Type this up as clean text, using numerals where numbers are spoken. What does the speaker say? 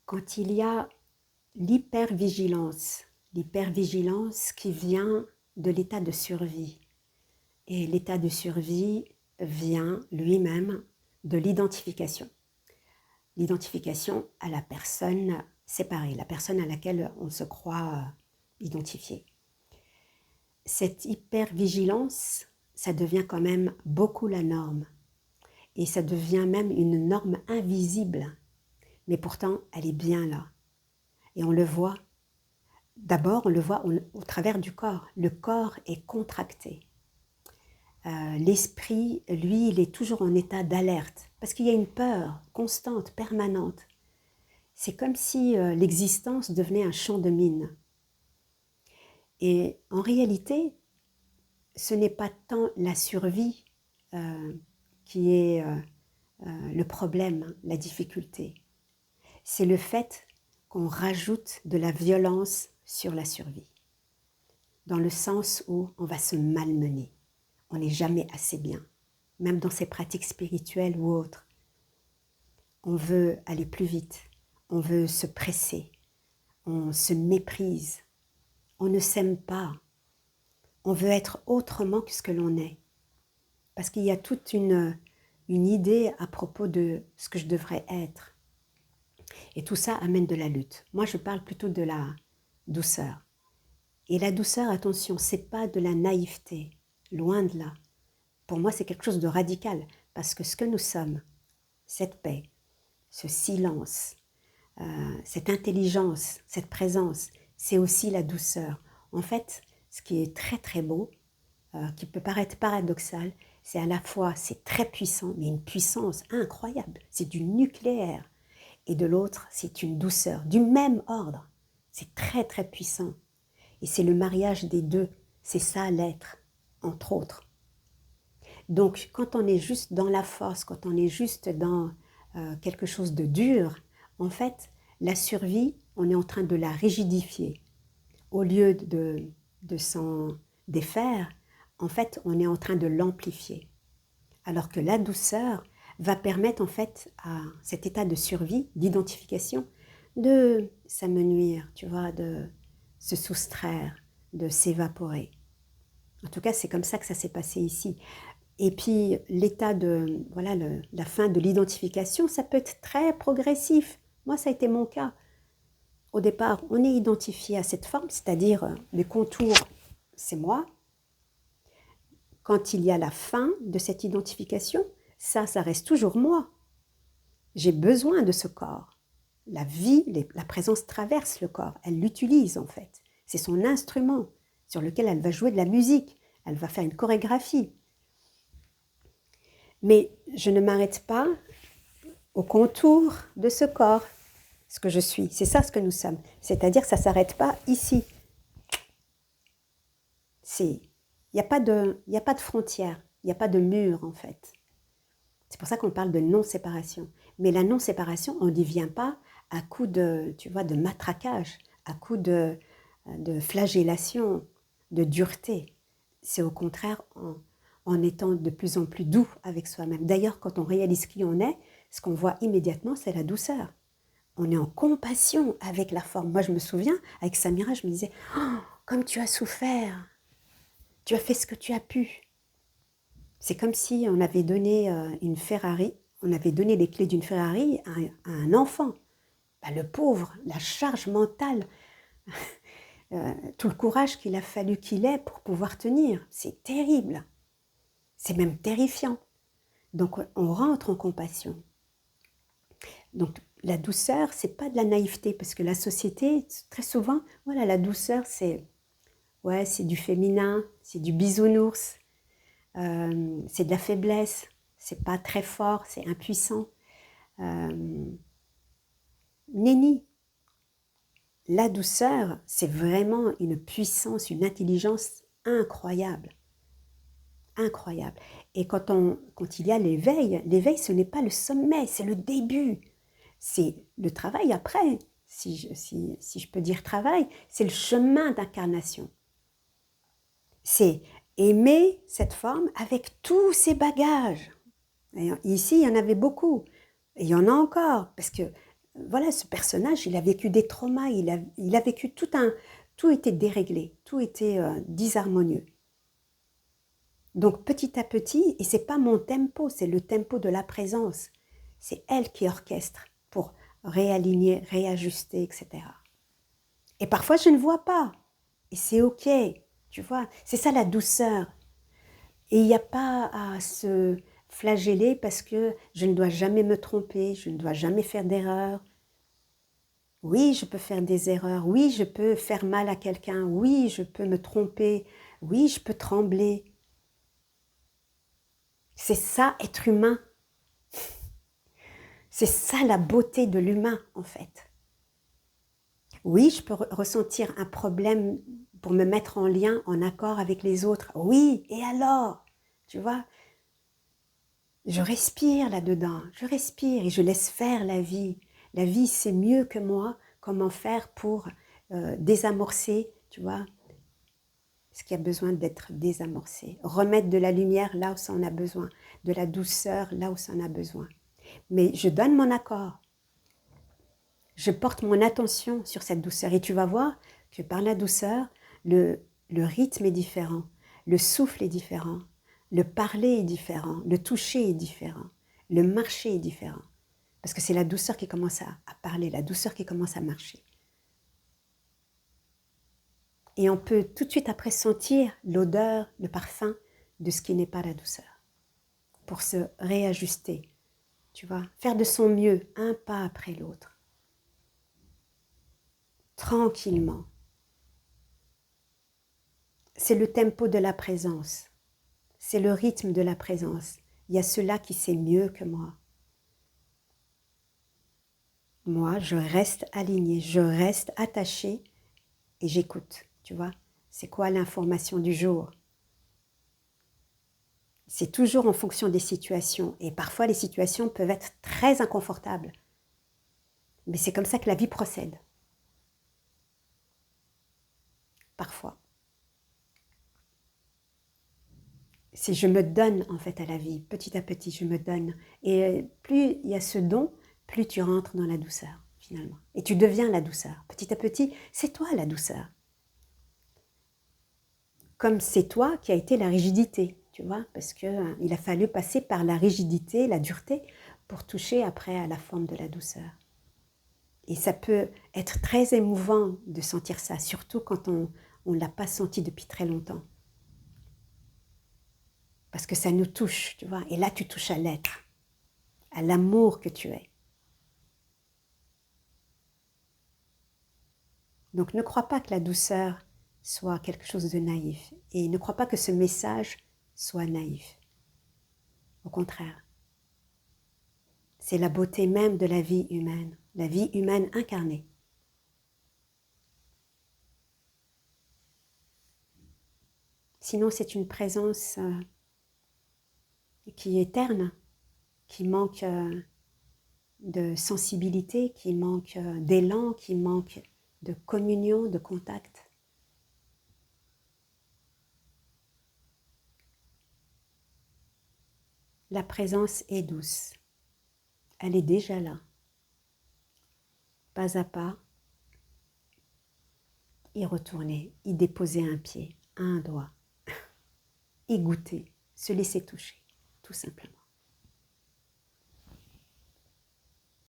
quand il y a l'hypervigilance qui vient de l'état de survie. Et l'état de survie vient lui-même de l'identification. L'identification à la personne séparée, la personne à laquelle on se croit identifié. Cette hypervigilance, ça devient quand même beaucoup la norme. Et ça devient même une norme invisible. Mais pourtant, elle est bien là. Et on le voit. D'abord, on le voit au travers du corps. Le corps est contracté. L'esprit, lui, il est toujours en état d'alerte. Parce qu'il y a une peur constante, permanente. C'est comme si l'existence devenait un champ de mine. Et en réalité, ce n'est pas tant la survie qui est le problème, la difficulté. C'est le fait qu'on rajoute de la violence sur la survie. Dans le sens où on va se malmener. On n'est jamais assez bien. Même dans ses pratiques spirituelles ou autres. On veut aller plus vite. On veut se presser. On se méprise. On ne s'aime pas. On veut être autrement que ce que l'on est. Parce qu'il y a toute une idée à propos de ce que je devrais être. Et tout ça amène de la lutte. Moi, je parle plutôt de la douceur. Et la douceur, attention, c'est pas de la naïveté. Loin de là. Pour moi, c'est quelque chose de radical. Parce que ce que nous sommes, cette paix, ce silence, cette intelligence, cette présence, c'est aussi la douceur. En fait, ce qui est très très beau, qui peut paraître paradoxal, c'est à la fois, c'est très puissant, mais une puissance incroyable. C'est du nucléaire. Et de l'autre, c'est une douceur, du même ordre. C'est très très puissant. Et c'est le mariage des deux. C'est ça l'être, entre autres. Donc, quand on est juste dans la force, quand on est juste dans quelque chose de dur, en fait, la survie, on est en train de la rigidifier. Au lieu de s'en défaire, en fait, on est en train de l'amplifier. Alors que la douceur va permettre, en fait, à cet état de survie, d'identification, de s'amenuire, tu vois, de se soustraire, de s'évaporer. En tout cas, c'est comme ça que ça s'est passé ici. Et puis, l'état de, voilà, la fin de l'identification, ça peut être très progressif. Moi, ça a été mon cas. Au départ, on est identifié à cette forme, c'est-à-dire les contours, c'est moi. Quand il y a la fin de cette identification, ça reste toujours moi. J'ai besoin de ce corps. La vie, la présence traverse le corps, elle l'utilise en fait. C'est son instrument sur lequel elle va jouer de la musique, elle va faire une chorégraphie. Mais je ne m'arrête pas au contour de ce corps, ce que je suis. C'est ça ce que nous sommes. C'est-à-dire que ça ne s'arrête pas ici. Il n'y a pas de frontière, il n'y a pas de mur en fait. C'est pour ça qu'on parle de non-séparation. Mais la non-séparation, on n'y vient pas à coup de, tu vois, de matraquage, à coup de flagellation, de dureté. C'est au contraire en étant de plus en plus doux avec soi-même. D'ailleurs, quand on réalise qui on est, ce qu'on voit immédiatement, c'est la douceur. On est en compassion avec la forme. Moi, je me souviens, avec Samira, je me disais « Oh, comme tu as souffert, tu as fait ce que tu as pu. » C'est comme si on avait donné une Ferrari, on avait donné les clés d'une Ferrari à un enfant. Ben, le pauvre, la charge mentale, tout le courage qu'il a fallu qu'il ait pour pouvoir tenir. C'est terrible. C'est même terrifiant. Donc, on rentre en compassion. Donc, la douceur, c'est pas de la naïveté, parce que la société, très souvent, voilà, la douceur, c'est du féminin, c'est du bisounours, c'est de la faiblesse, c'est pas très fort, c'est impuissant. Nenni. La douceur, c'est vraiment une puissance, une intelligence incroyable. Incroyable. Et quand il y a l'éveil, ce n'est pas le sommet, c'est le début. C'est le travail après, si je peux dire travail, c'est le chemin d'incarnation. C'est aimer cette forme avec tous ses bagages. Et ici, il y en avait beaucoup. Et il y en a encore, parce que voilà, ce personnage, il a vécu des traumas, il a vécu tout était déréglé, tout était disharmonieux. Donc petit à petit, et c'est pas mon tempo, c'est le tempo de la présence. C'est elle qui orchestre pour réaligner, réajuster, etc. Et parfois je ne vois pas, et c'est ok, tu vois. C'est ça la douceur. Et il n'y a pas à se flageller parce que je ne dois jamais me tromper, je ne dois jamais faire d'erreur. Oui, je peux faire des erreurs, oui, je peux faire mal à quelqu'un, oui, je peux me tromper, oui, je peux trembler. C'est ça, être humain. C'est ça la beauté de l'humain, en fait. Oui, je peux ressentir un problème pour me mettre en lien, en accord avec les autres. Oui, et alors? Tu vois? Je respire là-dedans, je respire et je laisse faire la vie. La vie, c'est mieux que moi. Comment faire pour désamorcer, tu vois, ce qui a besoin d'être désamorcé. Remettre de la lumière là où ça en a besoin, de la douceur là où ça en a besoin. Mais je donne mon accord. Je porte mon attention sur cette douceur. Et tu vas voir que par la douceur, le rythme est différent, le souffle est différent, le parler est différent, le toucher est différent, le marcher est différent. Parce que c'est la douceur qui commence à parler, la douceur qui commence à marcher. Et on peut tout de suite après sentir l'odeur, le parfum de ce qui n'est pas la douceur. Pour se réajuster, tu vois, faire de son mieux, un pas après l'autre. Tranquillement. C'est le tempo de la présence. C'est le rythme de la présence. Il y a cela qui sait mieux que moi. Moi, je reste alignée, je reste attachée et j'écoute, tu vois. C'est quoi l'information du jour? C'est toujours en fonction des situations. Et parfois, les situations peuvent être très inconfortables. Mais c'est comme ça que la vie procède. Parfois. Si je me donne en fait à la vie, petit à petit, je me donne. Et plus il y a ce don, plus tu rentres dans la douceur, finalement. Et tu deviens la douceur. Petit à petit, c'est toi la douceur. Comme c'est toi qui a été la rigidité, tu vois, parce qu'il a fallu passer par la rigidité, la dureté, pour toucher après à la forme de la douceur. Et ça peut être très émouvant de sentir ça, surtout quand on ne l'a pas senti depuis très longtemps. Parce que ça nous touche, tu vois. Et là, tu touches à l'être, à l'amour que tu es. Donc, ne crois pas que la douceur soit quelque chose de naïf. Et ne crois pas que ce message soit naïf. Au contraire. C'est la beauté même de la vie humaine incarnée. Sinon, c'est une présence qui est terne, qui manque de sensibilité, qui manque d'élan, qui manque de communion, de contact. La présence est douce. Elle est déjà là. Pas à pas, y retourner, y déposer un pied, un doigt, y goûter, se laisser toucher, tout simplement.